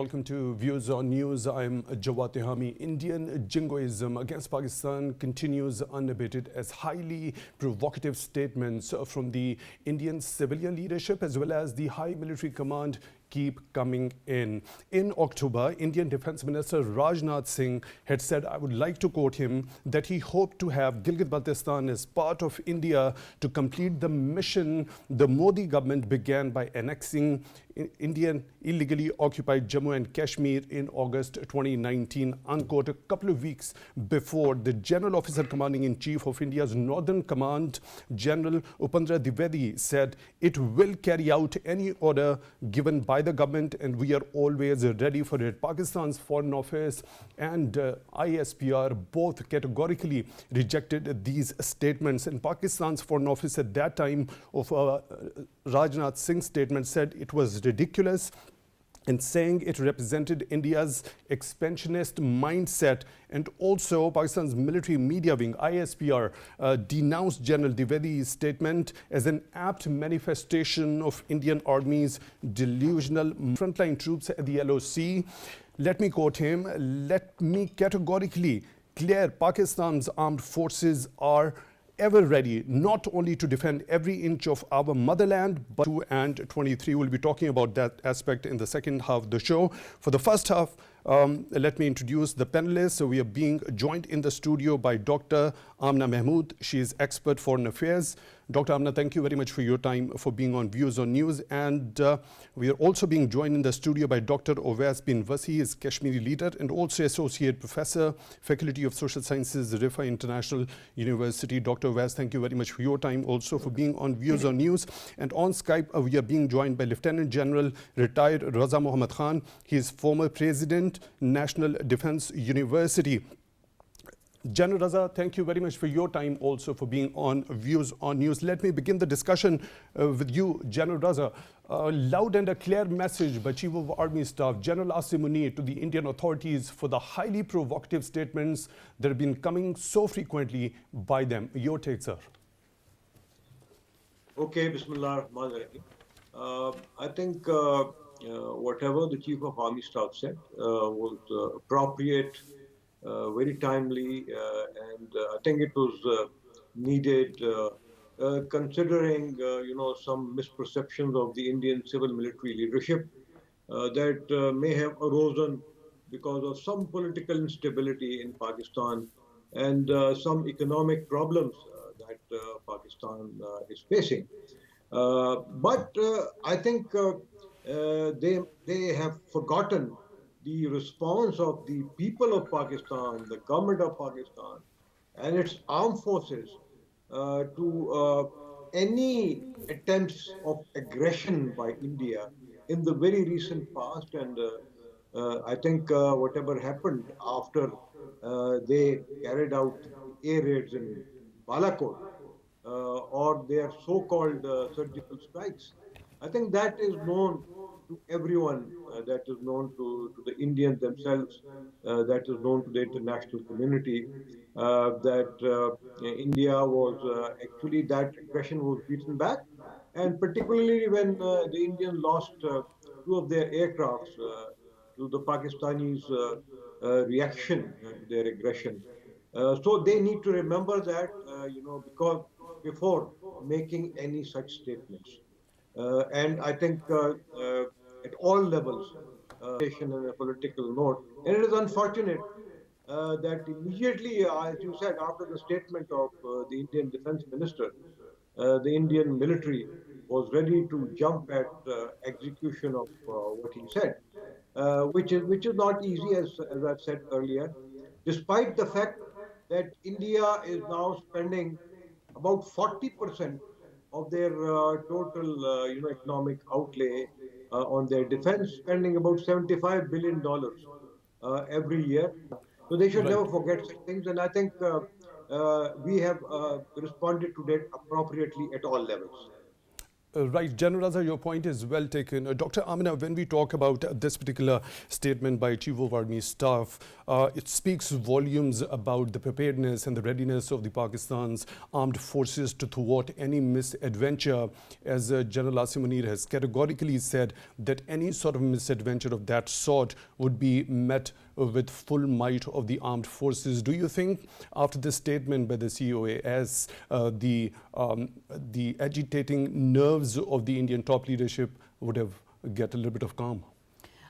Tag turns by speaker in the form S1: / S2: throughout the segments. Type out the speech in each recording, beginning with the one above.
S1: welcome to Views on News. I'm Jawad Tehami. Indian jingoism against Pakistan continues unabated as highly provocative statements from the Indian civilian leadership as well as the high military command keep coming in. In October, Indian Defence Minister Rajnath Singh had said, I would like to quote him, that he hoped to have Gilgit-Baltistan as part of India to complete the mission the Modi government began by annexing Indian illegally occupied Jammu and Kashmir in August 2019, unquote. A couple of weeks before, the General Officer Commanding in Chief of India's Northern Command, General Upendra Dwivedi, said it will carry out any order given by the government and we are always ready for it. Pakistan's Foreign Office and ISPR both categorically rejected these statements, and Pakistan's Foreign Office at that time of Rajnath Singh's statement said it was ridiculous and saying it represented India's expansionist mindset. And also Pakistan's military media wing, ISPR, denounced General Dwivedi's statement as an apt manifestation of Indian Army's delusional frontline troops at the LOC. Let me quote him, let me categorically clear Pakistan's armed forces are ever ready, not only to defend every inch of our motherland, but 2 and 23. We'll be talking about that aspect in the second half of the show. For the first half, let me introduce the panelists. So we are being joined in the studio by Dr. Amna Mehmood. She is expert foreign affairs. Dr. Amna, thank you very much for your time, for being on Views on News. And we are also being joined in the studio by Dr. Owais bin Wasi. He is Kashmiri leader and also Associate Professor, Faculty of Social Sciences, Rifa International University. Dr. Owais, thank you very much for your time, also for being on Views on News. And on Skype, we are being joined by Lieutenant General retired RazaMuhammad Khan. He is former President, National Defense University. General Raza, thank you very much for your time, also for being on Views on News. Let me begin the discussion with you, General Raza. A loud and a clear message by Chief of Army Staff, General Asim Munir, to the Indian authorities for the highly provocative statements that have been coming so frequently by them. Your take, sir.
S2: Okay, Bismillah Rahman Rahim. I think whatever the Chief of Army Staff said was appropriate, very timely, and I think it was needed, considering some misperceptions of the Indian civil military leadership that may have arisen because of some political instability in Pakistan and some economic problems that Pakistan is facing. But I think they have forgotten the response of the people of Pakistan, the government of Pakistan, and its armed forces to any attempts of aggression by India in the very recent past. And I think whatever happened after they carried out air raids in Balakot or their so-called surgical strikes, I think that is known to everyone, that is known to the Indians themselves, that is known to the international community, that India was actually, that aggression was beaten back. And particularly when the Indians lost 2 of their aircrafts to the Pakistanis' reaction to their aggression. So they need to remember that, because before making any such statements. And I think at all levels, on a political note, and it is unfortunate that immediately, as you said, after the statement of the Indian Defense Minister, the Indian military was ready to jump at execution of what he said, which is not easy, as I've said earlier, despite the fact that India is now spending about 40% of their total economic outlay on their defense, spending about $75 billion every year. So they should never forget such things. And I think we have responded to that appropriately at all levels.
S1: Right, General Raza, your point is well taken. Dr. Amna, when we talk about this particular statement by Chief of Army Staff, it speaks volumes about the preparedness and the readiness of the Pakistan's armed forces to thwart any misadventure, as General Asim Munir has categorically said that any sort of misadventure of that sort would be met with full might of the armed forces. Do you think after this statement by the COAS, the agitating nerves of the Indian top leadership would have get a little bit of calm?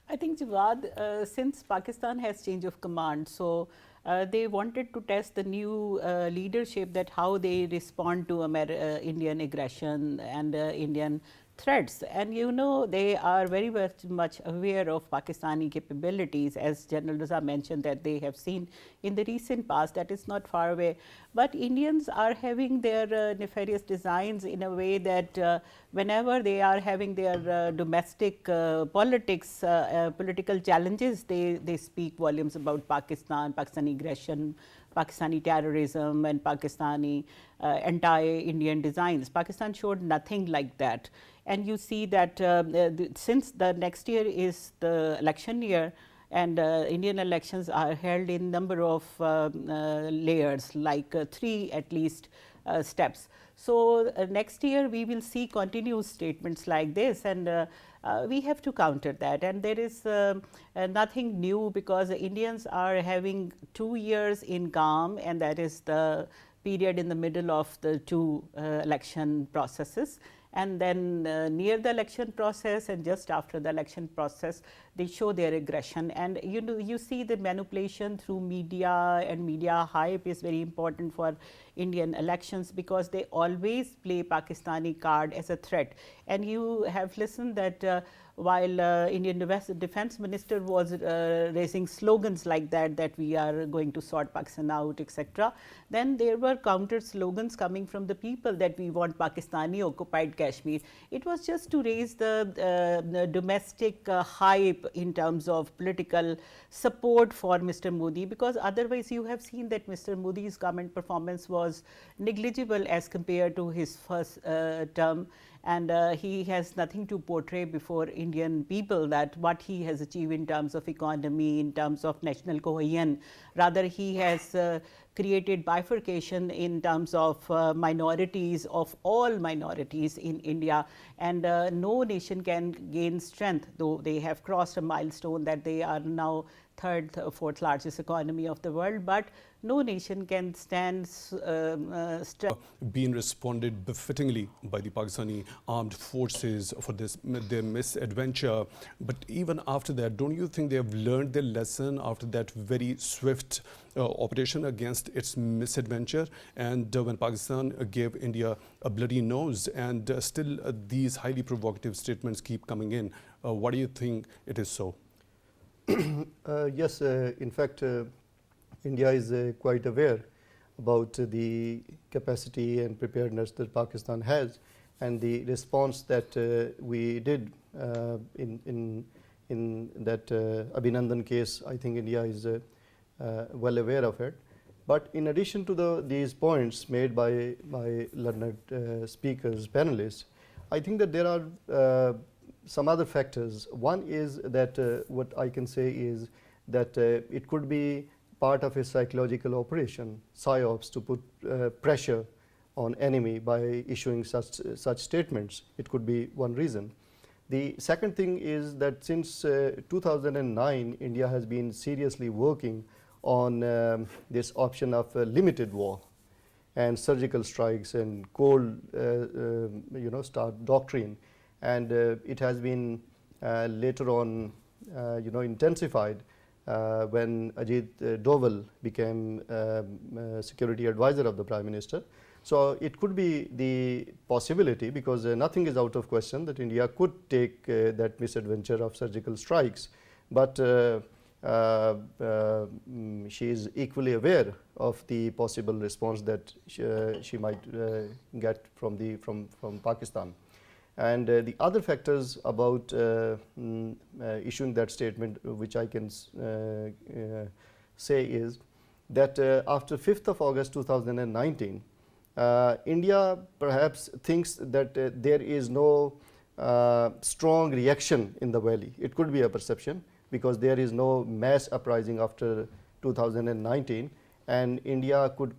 S3: I think, Jawad, since Pakistan has change of command, so they wanted to test the new leadership, that how they respond to Indian aggression and Indian threats. And you know, they are very much aware of Pakistani capabilities, as General Raza mentioned, that they have seen in the recent past, that is not far away. But Indians are having their nefarious designs in a way that whenever they are having their domestic politics, political challenges, they speak volumes about Pakistan, Pakistani aggression, Pakistani terrorism, and Pakistani anti-Indian designs. Pakistan showed nothing like that. And you see that since the next year is the election year, and Indian elections are held in number of layers, like 3 at least steps. So next year we will see continuous statements like this, and we have to counter that. And there is nothing new, because Indians are having 2 years in calm, and that is the period in the middle of the 2 election processes. And then near the election process and just after the election process, they show their aggression. And you know, you see the manipulation through media, and media hype is very important for Indian elections, because they always play Pakistani card as a threat. And you have listened that while Indian Defense Minister was raising slogans like that we are going to sort Pakistan out, etc. Then there were counter slogans coming from the people that we want Pakistani occupied Kashmir. It was just to raise the domestic hype in terms of political support for Mr. Modi, because otherwise you have seen that Mr. Modi's government performance was negligible as compared to his first term. And he has nothing to portray before Indian people, that what he has achieved in terms of economy, in terms of national cohesion. Rather, he has created bifurcation in terms of minorities, of all minorities in India. And no nation can gain strength, though they have crossed a milestone that they are now 3rd, 4th largest economy of the world, but no nation can stand
S1: being responded befittingly by the Pakistani armed forces for their misadventure. But even after that, don't you think they have learned their lesson after that very swift operation against its misadventure? And when Pakistan gave India a bloody nose, and still these highly provocative statements keep coming in, why do you think it is so?
S4: Yes, in fact, India is quite aware about the capacity and preparedness that Pakistan has, and the response that we did in that Abhinandan case. I think India is well aware of it. But in addition to these points made by learned speakers, panelists, I think that there are some other factors. One is that what I can say is that it could be part of a psychological operation, psyops, to put pressure on enemy by issuing such statements. It could be one reason. The second thing is that since 2009, India has been seriously working on this option of limited war and surgical strikes and cold start doctrine. And it has been later on intensified when Ajit Doval became security advisor of the Prime Minister. So it could be the possibility, because nothing is out of question, that India could take that misadventure of surgical strikes. But she is equally aware of the possible response that she might get from Pakistan. And the other factors about issuing that statement, which I can say, is that after 5th of August 2019, India perhaps thinks that there is no strong reaction in the valley. It could be a perception because there is no mass uprising after 2019, and India could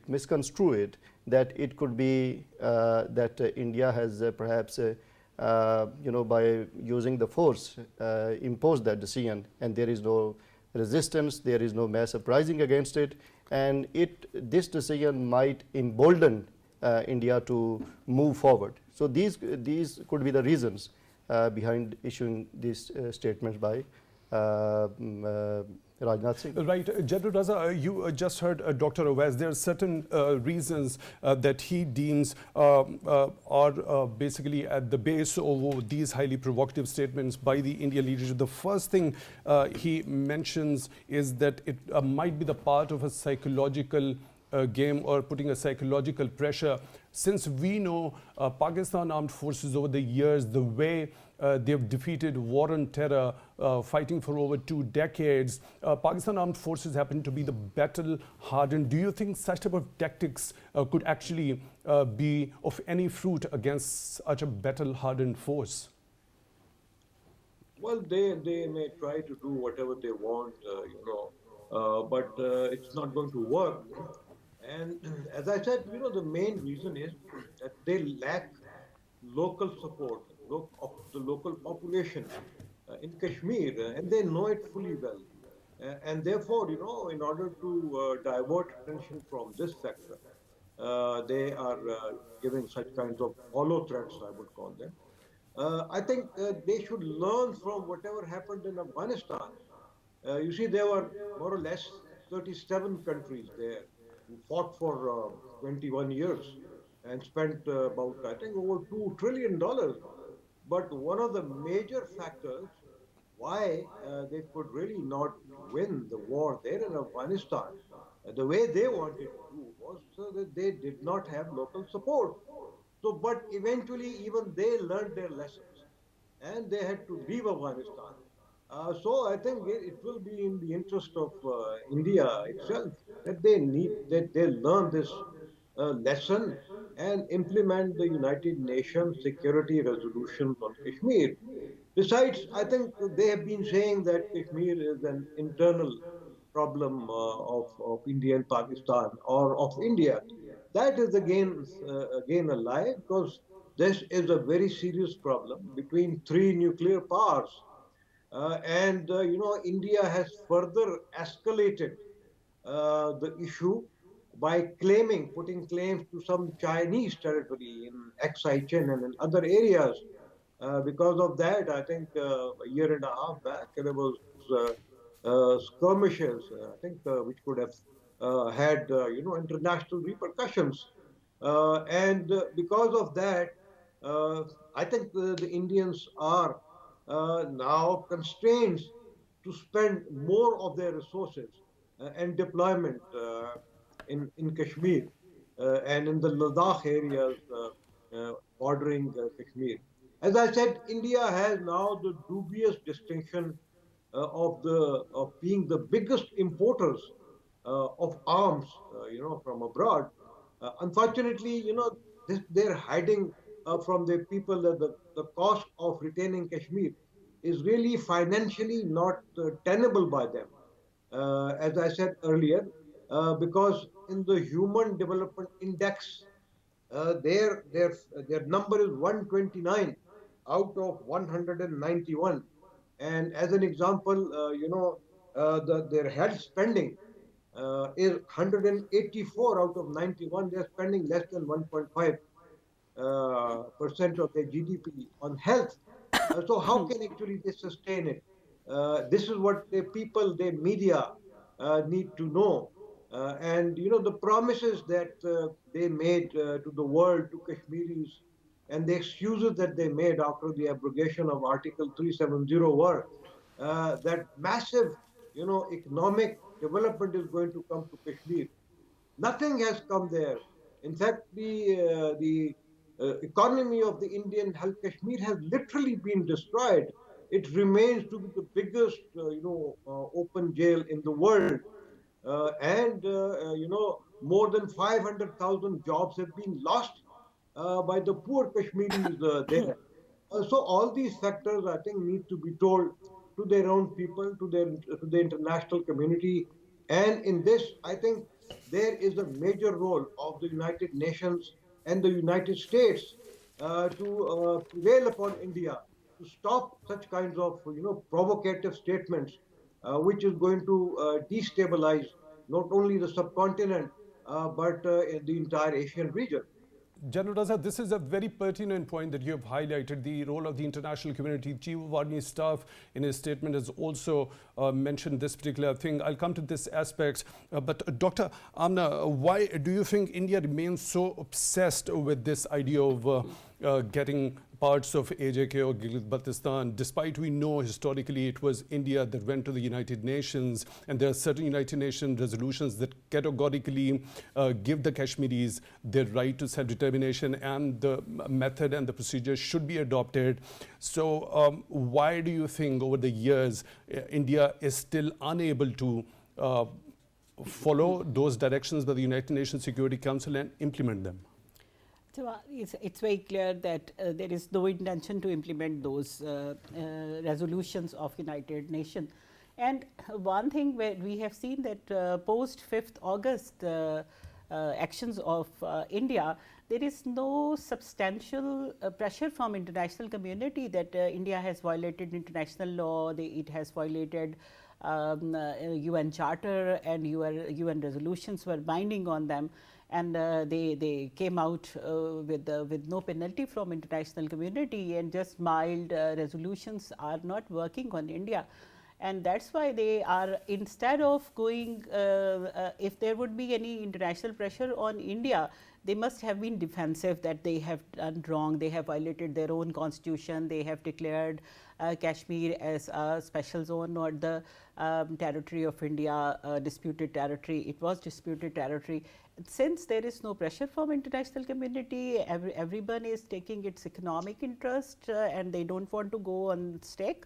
S4: misconstrue it, that it could be that India has perhaps by using the force imposed that decision, and there is no resistance, there is no mass uprising against it, and this decision might embolden India to move forward. So these could be the reasons behind issuing these statements by Rajnath Singh.
S1: Right, General Raza, you just heard Dr. Owais. There are certain reasons that he deems are basically at the base of these highly provocative statements by the Indian leadership. The first thing he mentions is that it might be the part of a psychological game or putting a psychological pressure. Since we know Pakistan armed forces over the years, the way they've defeated war on terror, fighting for over 2 decades, Pakistan armed forces happen to be the battle-hardened. Do you think such type of tactics could actually be of any fruit against such a battle-hardened force?
S2: Well, they may try to do whatever they want, but it's not going to work. And as I said, the main reason is that they lack local support of the local population in Kashmir, and they know it fully well. And therefore, in order to divert attention from this factor, they are giving such kinds of hollow threats, I would call them. I think they should learn from whatever happened in Afghanistan. You see, there were more or less 37 countries there who fought for 21 years and spent about, I think, over $2 trillion. But one of the major factors why they could really not win the war there in Afghanistan, the way they wanted to, was that they did not have local support. So, but eventually even they learned their lessons and they had to leave Afghanistan. So I think it will be in the interest of India itself that they learn this lesson and implement the United Nations Security Resolutions on Kashmir. Besides, I think they have been saying that Kashmir is an internal problem of India and Pakistan or of India. That is again a lie, because this is a very serious problem between 3 nuclear powers. India has further escalated the issue by putting claims to some Chinese territory in Chen and in other areas. Because of that, I think a year and a half back, there was skirmishes, I think, which could have had, international repercussions. Because of that, I think the Indians are now constrained to spend more of their resources and deployment in Kashmir and in the Ladakh areas bordering Kashmir. As I said, India has now the dubious distinction of being the biggest importers of arms, from abroad. Unfortunately, they're hiding from the people that the cost of retaining Kashmir is really financially not tenable by them. As I said earlier, because in the Human Development Index, their number is 129 out of 191. And as an example, their health spending is 184 out of 91. They're spending less than 1.5% of their GDP on health. So how can actually they sustain it? This is what the people, the media need to know. The promises that they made to the world, to Kashmiris, and the excuses that they made after the abrogation of Article 370 were that massive, economic development is going to come to Kashmir. Nothing has come there. In fact, the economy of the Indian held Kashmir has literally been destroyed. It remains to be the biggest, open jail in the world. more than 500,000 jobs have been lost by the poor Kashmiris there. So all these factors, I think, need to be told to their own people, to the international community. And in this, I think there is a major role of the United Nations and the United States to prevail upon India to stop such kinds of, provocative statements, which is going to destabilize not only the subcontinent but the entire Asian region.
S1: General Raza, this is a very pertinent point that you have highlighted, the role of the international community. Chief of Army Staff in his statement has also mentioned this particular thing. I'll come to this aspect. But Dr. Amna, why do you think India remains so obsessed with this idea of getting parts of AJK or Gilgit-Baltistan, despite we know historically it was India that went to the United Nations, and there are certain United Nations resolutions that categorically give the Kashmiris their right to self-determination, and the method and the procedure should be adopted. So why do you think over the years India is still unable to follow those directions by the United Nations Security Council and implement them?
S3: So it's very clear that there is no intention to implement those resolutions of United Nations. And one thing where we have seen that post 5th August actions of India, there is no substantial pressure from international community that India has violated international law, it has violated UN Charter, and UN resolutions were binding on them. And they came out with no penalty from international community, and just mild resolutions are not working on India. And that's why they are, instead of going, if there would be any international pressure on India, they must have been defensive, that they have done wrong, they have violated their own constitution, they have declared Kashmir as a special zone, not the territory of India, disputed territory. It was disputed territory. Since there is no pressure from international community, everyone is taking its economic interest and they don't want to go on stake.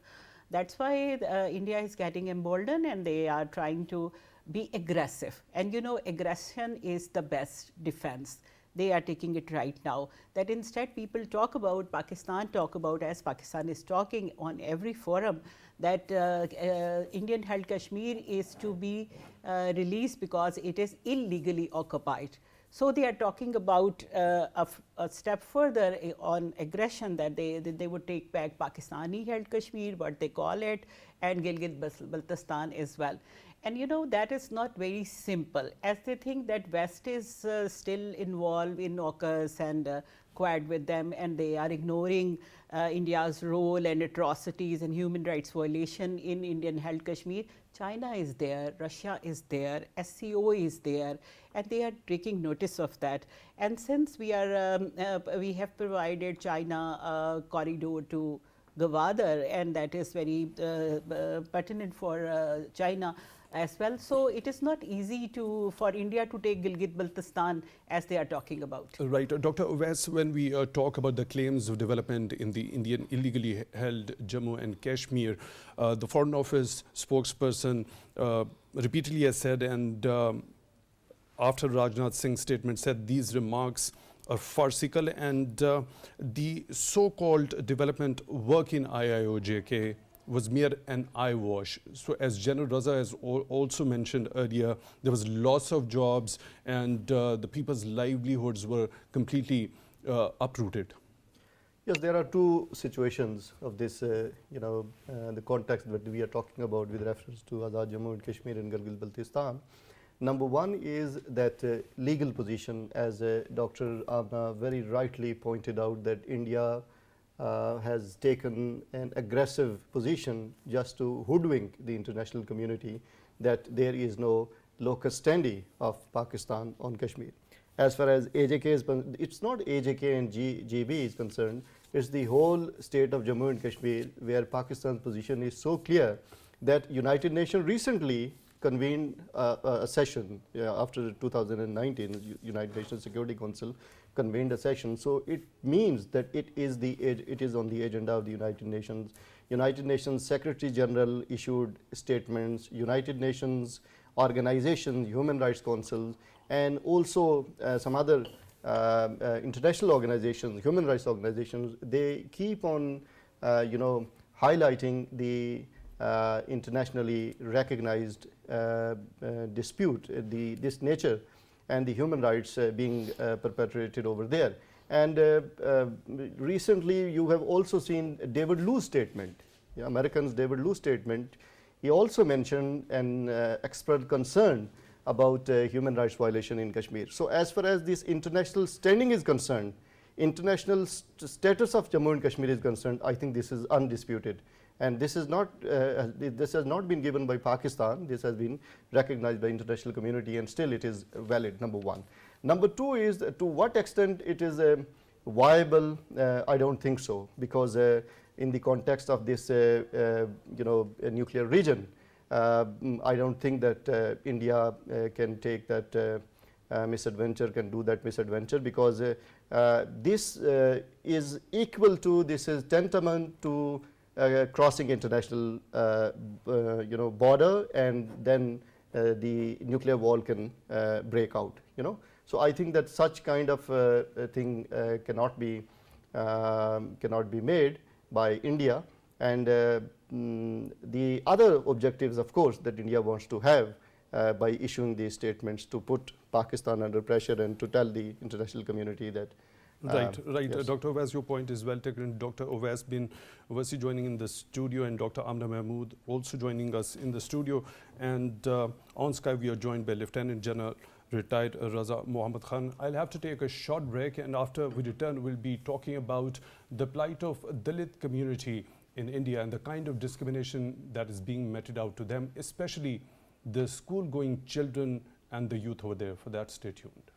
S3: That's why India is getting emboldened and they are trying to be aggressive. And you know, aggression is the best defense. They are taking it right now, that instead people talk about, Pakistan talk about, as Pakistan is talking on every forum, that Indian held Kashmir is to be released because it is illegally occupied. So they are talking about a step further on aggression, that they would take back Pakistani held Kashmir, what they call it, and Gilgit-Baltistan as well. And you know, that is not very simple, as they think that West is still involved in AUKUS and Quad with them, and they are ignoring India's role and atrocities and human rights violation in Indian held Kashmir. China is there, Russia is there, SCO is there, and they are taking notice of that. And since we are, we have provided China a corridor to Gwadar, and that is very pertinent for China as well. So it is not easy for India to take Gilgit-Baltistan as they are talking about.
S1: Right. Dr. Owais, when we talk about the claims of development in the Indian illegally held Jammu and Kashmir, the Foreign Office spokesperson repeatedly has said, and after Rajnath Singh's statement, said these remarks are farcical, and the so-called development work in IIOJK was mere an eyewash. So as General Raza has also mentioned earlier, there was loss of jobs and the people's livelihoods were completely uprooted.
S4: Yes, there are two situations of this, the context that we are talking about with reference to Azad Jammu and Kashmir and Gilgit-Baltistan. Number one is that legal position, as Dr. Amna very rightly pointed out, that India has taken an aggressive position just to hoodwink the international community that there is no locus standi of Pakistan on Kashmir. As far as AJK is, it's not AJK and GB is concerned, it's the whole state of Jammu and Kashmir, where Pakistan's position is so clear that United Nations recently convened a session after 2019, United Nations Security Council convened a session. So it means that it is on the agenda of the United Nations. United Nations Secretary General issued statements. United Nations organizations, human rights councils, and also some other international organizations, human rights organizations, they keep on highlighting the internationally recognized dispute, this nature and the human rights being perpetrated over there. And recently you have also seen David Liu's statement, Americans' David Liu statement. He also mentioned and expressed concern about human rights violation in Kashmir. So as far as this international standing is concerned, international status of Jammu and Kashmir is concerned, I think this is undisputed. And this is not, this has not been given by Pakistan. This has been recognized by international community, and still it is valid, number one. Number two is to what extent it is viable. I don't think so, because in the context of this a nuclear region, I don't think that India can take that misadventure, can do that misadventure, because this is equal to, this is tantamount to crossing international border, and then the nuclear war can break out. So I think that such kind of thing cannot be made by India. And the other objectives, of course, that India wants to have by issuing these statements, to put Pakistan under pressure and to tell the international community that.
S1: Right.
S4: Yes.
S1: Dr. Owais, your point is well taken. Dr. Owais bin Wasi joining in the studio, and Dr. Amna Mehmood also joining us in the studio. And on Skype we are joined by Lieutenant General retired RazaMuhammad Khan. I'll have to take a short break, and after we return we'll be talking about the plight of Dalit community in India and the kind of discrimination that is being meted out to them, especially the school-going children and the youth over there. For that, stay tuned.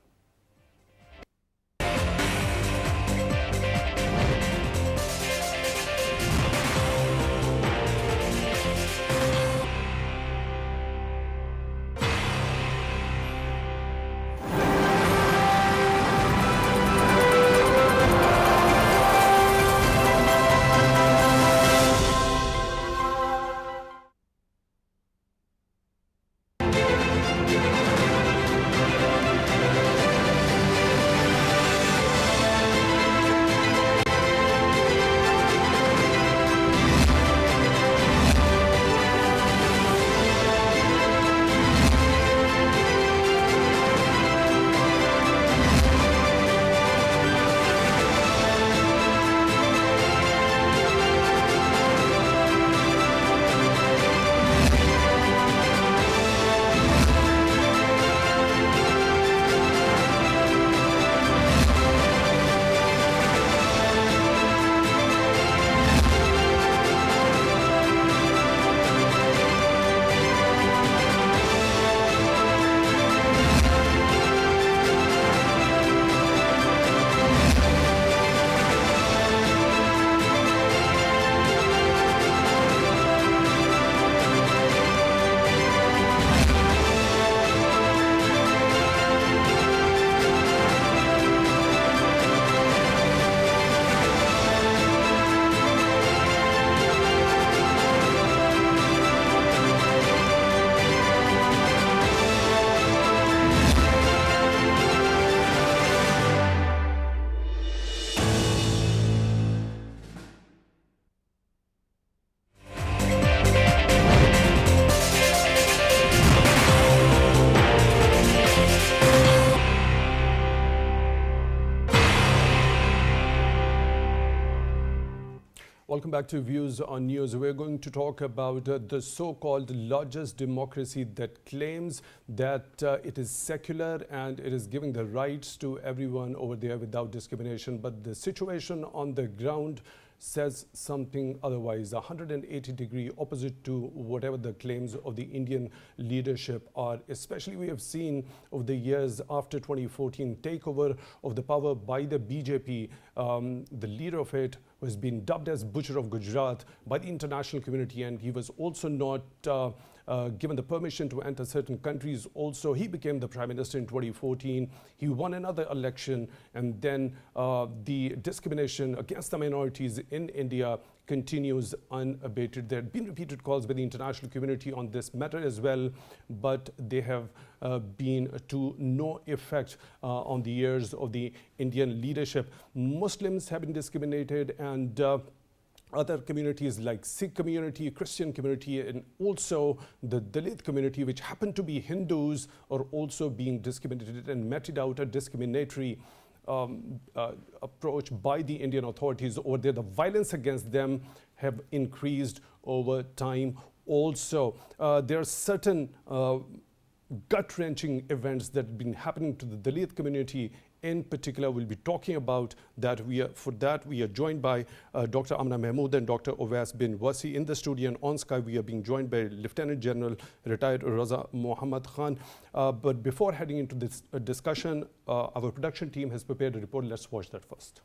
S1: Welcome back to Views on News. We're going to talk about the so-called largest democracy that claims that it is secular and it is giving the rights to everyone over there without discrimination. But the situation on the ground says something otherwise, 180-degree opposite to whatever the claims of the Indian leadership are. Especially we have seen over the years after 2014 takeover of the power by the BJP. The leader of it was being dubbed as Butcher of Gujarat by the international community, and he was also not given the permission to enter certain countries. Also, he became the prime minister in 2014. He won another election, and then the discrimination against the minorities in India continues unabated. There have been repeated calls by the international community on this matter as well, but they have been to no effect on the ears of the Indian leadership. Muslims have been discriminated, and other communities like Sikh community, Christian community, and also the Dalit community, which happen to be Hindus, are also being discriminated and meted out a discriminatory approach by the Indian authorities over there. The violence against them have increased over time. Also, there are certain gut-wrenching events that have been happening to the Dalit community. In particular, we'll be talking about that. For that, we are joined by Dr. Amna Mehmood and Dr. Owais bin Wasi in the studio, and on Skype we are being joined by Lieutenant General retired RazaMuhammad Khan. But before heading into this discussion, our production team has prepared a report. Let's watch that first.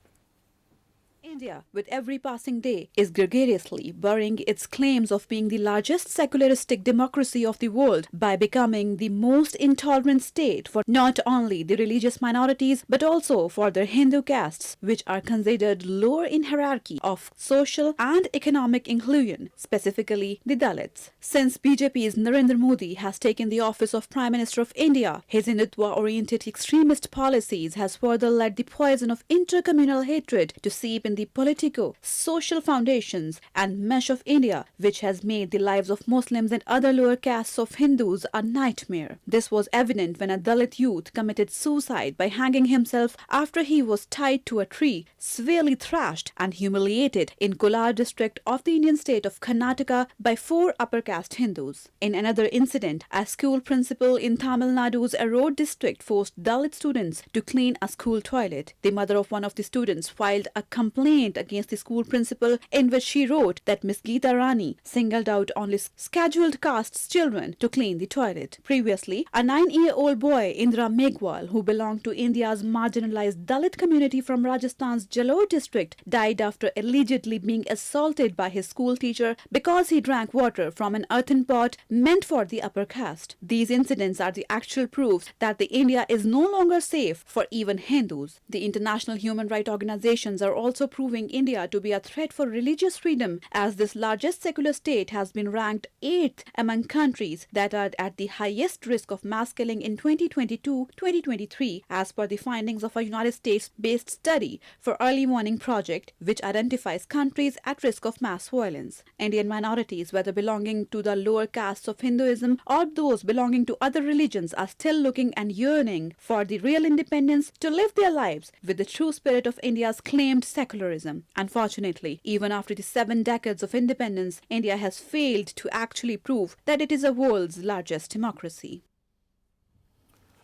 S5: India, with every passing day, is gregariously burying its claims of being the largest secularistic democracy of the world by becoming the most intolerant state for not only the religious minorities but also for their Hindu castes, which are considered lower in hierarchy of social and economic inclusion, specifically the Dalits. Since BJP's Narendra Modi has taken the office of Prime Minister of India, his Hindutva-oriented extremist policies has further led the poison of intercommunal hatred to seep in the political, social foundations and mesh of India, which has made the lives of Muslims and other lower castes of Hindus a nightmare. This was evident when a Dalit youth committed suicide by hanging himself after he was tied to a tree, severely thrashed and humiliated in Kolar district of the Indian state of Karnataka by 4 upper caste Hindus. In another incident, a school principal in Tamil Nadu's Erode district forced Dalit students to clean a school toilet. The mother of one of the students filed a complaint against the school principal in which she wrote that Miss Geeta Rani singled out only scheduled castes children to clean the toilet. Previously, a 9-year-old boy, Indra Meghwal, who belonged to India's marginalized Dalit community from Rajasthan's Jalore district, died after allegedly being assaulted by his school teacher because he drank water from an earthen pot meant for the upper caste. These incidents are the actual proofs that the India is no longer safe for even Hindus. The international human rights organizations are also proving India to be a threat for religious freedom, as this largest secular state has been ranked 8th among countries that are at the highest risk of mass killing in 2022-2023, as per the findings of a United States-based study for Early Warning Project, which identifies countries at risk of mass violence. Indian minorities, whether belonging to the lower castes of Hinduism or those belonging to other religions, are still looking and yearning for the real independence to live their lives with the true spirit of India's claimed secularism. Unfortunately, even after the 7 decades of independence, India has failed to actually prove that it is the world's largest democracy.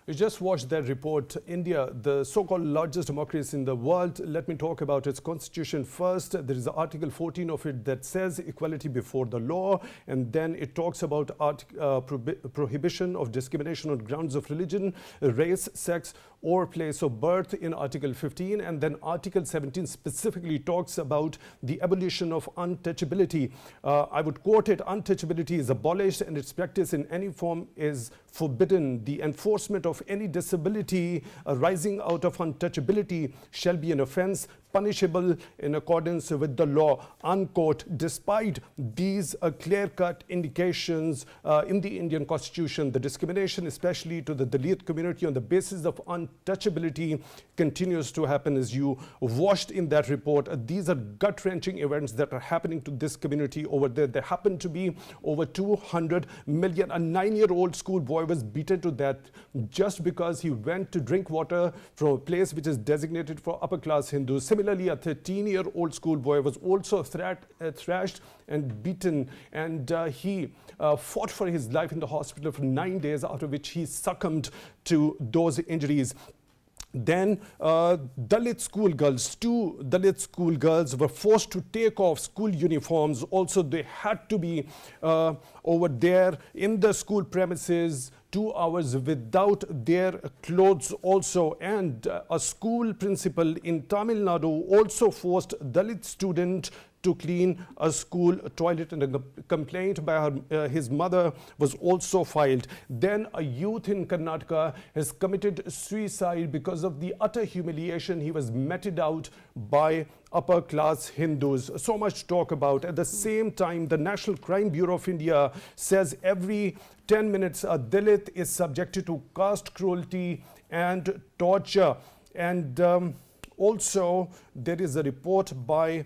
S1: You just watched that report. India, the so-called largest democracy in the world. Let me talk about its constitution first. There is Article 14 of it that says equality before the law, and then it talks about prohibition of discrimination on grounds of religion, race, sex, or place of birth in Article 15, and then Article 17 specifically talks about the abolition of untouchability. I would quote it: untouchability is abolished and its practice in any form is forbidden. The enforcement of any disability arising out of untouchability shall be an offence punishable in accordance with the law, unquote. Despite these clear-cut indications in the Indian constitution, the discrimination, especially to the Dalit community on the basis of untouchability, continues to happen, as you watched in that report. These are gut-wrenching events that are happening to this community over there. There happen to be over 200 million. A 9-year-old schoolboy was beaten to death just because he went to drink water from a place which is designated for upper-class Hindus. Similarly, a 13-year-old schoolboy was also thrashed and beaten, and he fought for his life in the hospital for 9 days, after which he succumbed to those injuries. Then Dalit schoolgirls, 2 Dalit schoolgirls were forced to take off school uniforms. Also, they had to be over there in the school premises 2 hours without their clothes also. And a school principal in Tamil Nadu also forced Dalit student to clean a school toilet, and a complaint by his mother was also filed. Then a youth in Karnataka has committed suicide because of the utter humiliation he was meted out by upper class Hindus. So much to talk about. At the same time, the National Crime Bureau of India says every 10 minutes a Dalit is subjected to caste cruelty and torture. And also there is a report by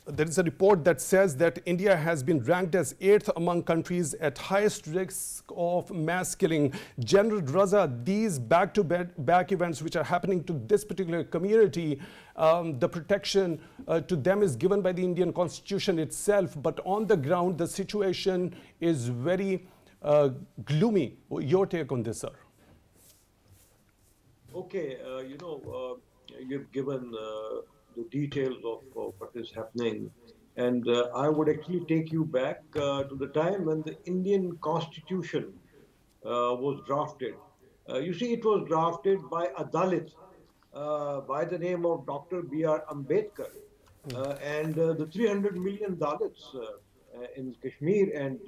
S1: there is a report that says that India has been ranked as 8th among countries at highest risk of mass killing. General Raza, these back-to-back events which are happening to this particular community, the protection to them is given by the Indian Constitution itself, but on the ground the situation is very gloomy. Your take on this, sir?
S2: Okay, you've given the details of what is happening, and I would actually take you back to the time when the Indian Constitution was drafted. You see, it was drafted by a Dalit by the name of Dr. B.R. Ambedkar, and the 300 million Dalits in Kashmir and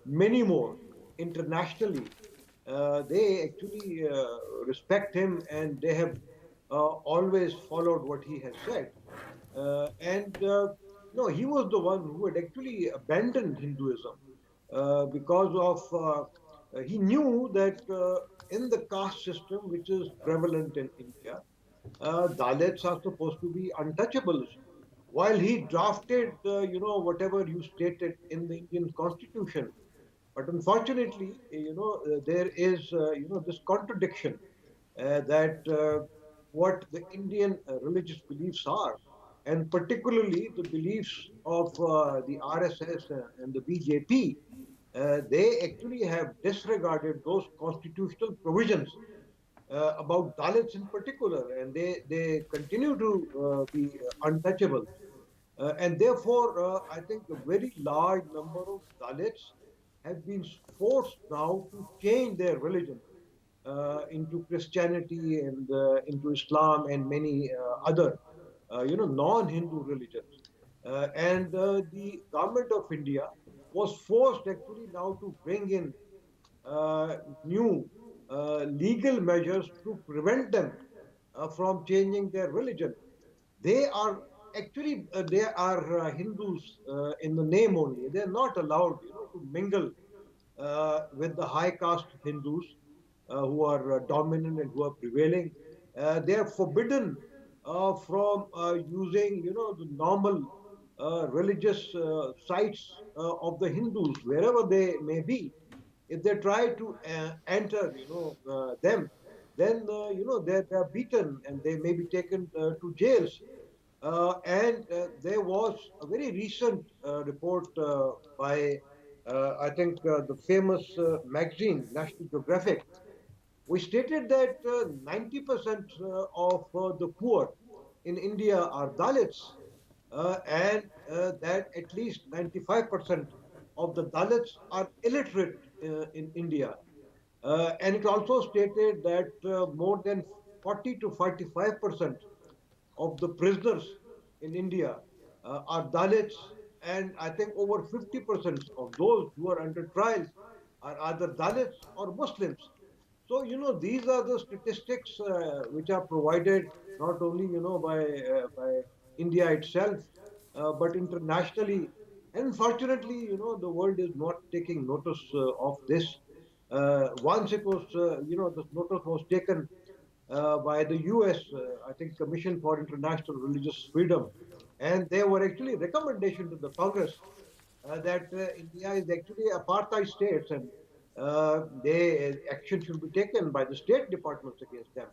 S2: many more internationally, they actually respect him, and they have always followed what he has said. No, he was the one who had actually abandoned Hinduism because of, he knew that in the caste system which is prevalent in India, Dalits are supposed to be untouchables. While he drafted, whatever you stated in the Indian Constitution, but unfortunately, there is, this contradiction that what the Indian religious beliefs are, and particularly the beliefs of the RSS and the BJP, they actually have disregarded those constitutional provisions about Dalits in particular, and they continue to be untouchable. And therefore, I think a very large number of Dalits have been forced now to change their religion into Christianity and into Islam and many other, non-Hindu religions. And the government of India was forced actually now to bring in new legal measures to prevent them from changing their religion. They are actually, they are Hindus in the name only. They are not allowed, to mingle with the high caste Hindus who are dominant and who are prevailing. They are forbidden from using, the normal religious sites of the Hindus, wherever they may be. If they try to enter, them, then, they are beaten and they may be taken to jails. And there was a very recent report by, I think, the famous magazine, National Geographic, which stated that 90% of the poor in India are Dalits, and that at least 95% of the Dalits are illiterate in India. And it also stated that more than 40 to 45% of the prisoners in India are Dalits, and I think over 50% of those who are under trial are either Dalits or Muslims. So, these are the statistics which are provided not only, by India itself, but internationally. And unfortunately, the world is not taking notice of this. Once it was, this notice was taken by the US, I think, Commission for International Religious Freedom, and there were actually recommendations to the Congress that India is actually apartheid states, and action should be taken by the state departments against them.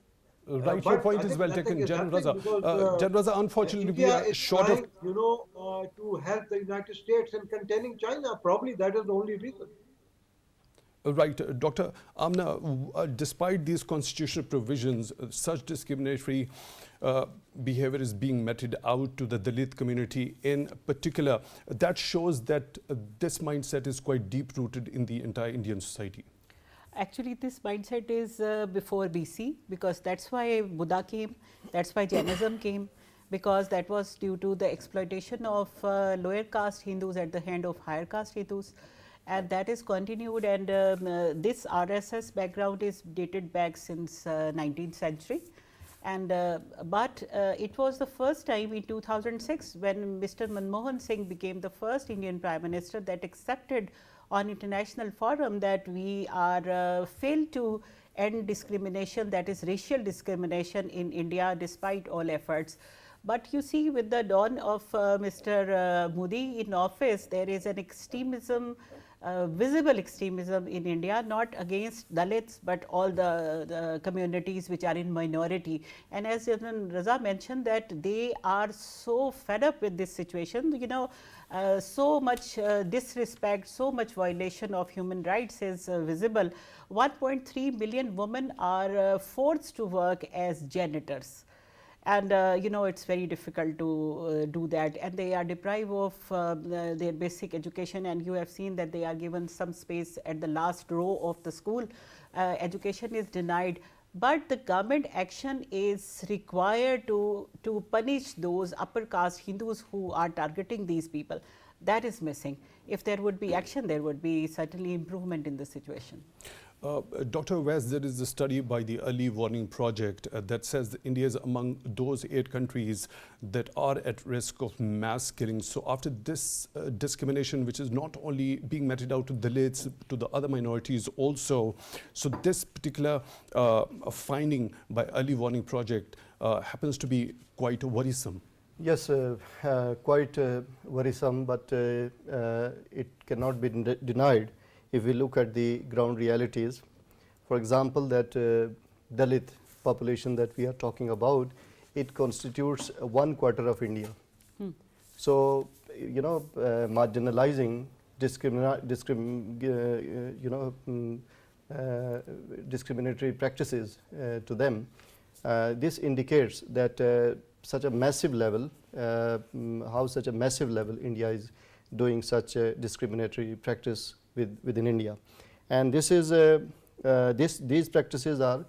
S1: Right, your point is well taken, General Raza. General Raza, unfortunately, we are short of...
S2: to help the United States in containing China. Probably that is the only reason.
S1: Right, Dr. Amna, despite these constitutional provisions, such discriminatory behavior is being meted out to the Dalit community in particular. That shows that this mindset is quite deep-rooted in the entire Indian society.
S3: Actually, this mindset is before BC, because that's why Buddha came, that's why Jainism came. because that was due to the exploitation of lower caste Hindus at the hand of higher caste Hindus, and that is continued. And this RSS background is dated back since 19th century. And but it was the first time in 2006 when Mr. Manmohan Singh became the first Indian Prime Minister that accepted on international forum that we are failed to end discrimination, that is racial discrimination in India despite all efforts. But you see, with the dawn of Mr. Modi in office, there is an extremism, visible extremism in India, not against Dalits, but all the communities which are in minority. And as Raza mentioned, that they are so fed up with this situation, you know, so much disrespect, so much violation of human rights is visible. 1.3 million women are forced to work as janitors. And you know, it's very difficult to do that, and they are deprived of their basic education, and you have seen that they are given some space at the last row of the school. Education is denied, but the government action is required to punish those upper caste Hindus who are targeting these people. That is missing. If there would be action, there would be certainly improvement in the situation.
S1: Dr. Owais, there is a study by the Early Warning Project that says that India is among those 8 countries that are at risk of mass killing. So after this discrimination, which is not only being meted out to Dalits, to the other minorities also, so this particular finding by Early Warning Project happens to be quite worrisome.
S4: Yes, quite worrisome, but it cannot be denied if we look at the ground realities. For example, that Dalit population that we are talking about, it constitutes 1/4 of India. So, you know, marginalizing, discriminatory practices to them, this indicates that such a massive level, how such a massive level India is doing such a discriminatory practice within India. And this is these practices are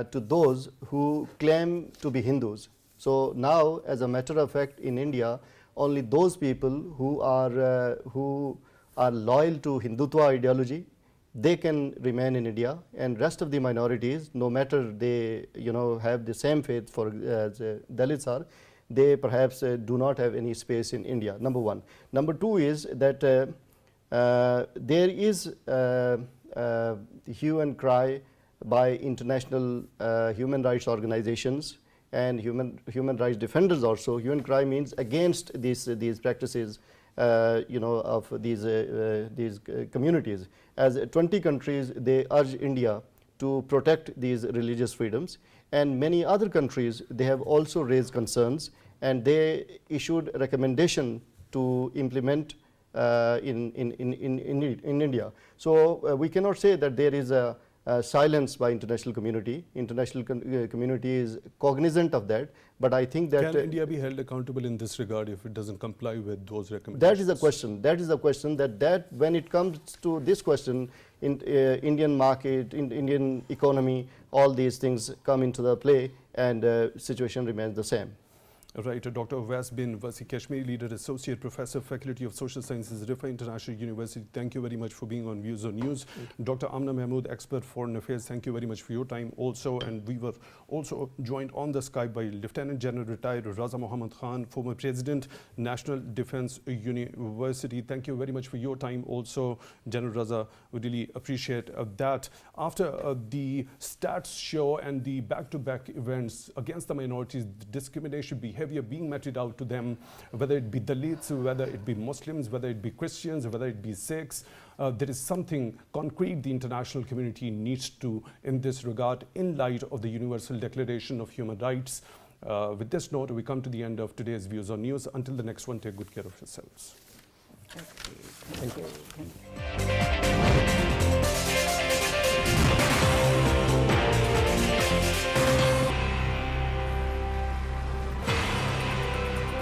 S4: to those who claim to be Hindus. So now, as a matter of fact, in India, only those people who are loyal to Hindutva ideology, they can remain in India, and rest of the minorities, no matter they have the same faith for as Dalits are, they perhaps do not have any space in India. Number one. Number two is that there is hue and cry by international human rights organizations and human rights defenders also. Hue and cry means against these practices, of these communities. As 20 countries, they urge India to protect these religious freedoms, and many other countries, they have also raised concerns, and they issued a recommendation to implement in India. So we cannot say that there is a silence by international community. International community is cognizant of that, but I think that
S1: can India be held accountable in this regard if it doesn't comply with those recommendations?
S4: That is the question. That is the question. That when it comes to this question, in Indian market, in Indian economy, all these things come into the play, and situation remains the same.
S1: Right, Dr. Owais bin Wasi, Kashmiri leader, Associate Professor, Faculty of Social Sciences, Rifa International University. Thank you very much for being on Views on News. Dr. Amna, Mehmood, expert foreign affairs. Thank you very much for your time also. And we were also joined on the Skype by Lieutenant General retired RazaMuhammad Khan, former President, National Defense University. Thank you very much for your time also, General Raza. We really appreciate that. After the stats show and the back-to-back events against the minorities, the discrimination behavior being meted out to them, whether it be Dalits, whether it be Muslims, whether it be Christians, whether it be Sikhs, there is something concrete the international community needs to in this regard in light of the Universal Declaration of Human Rights. With this note, we come to the end of today's Views on News. Until the next one, take good care of yourselves.
S3: Okay. Thank you.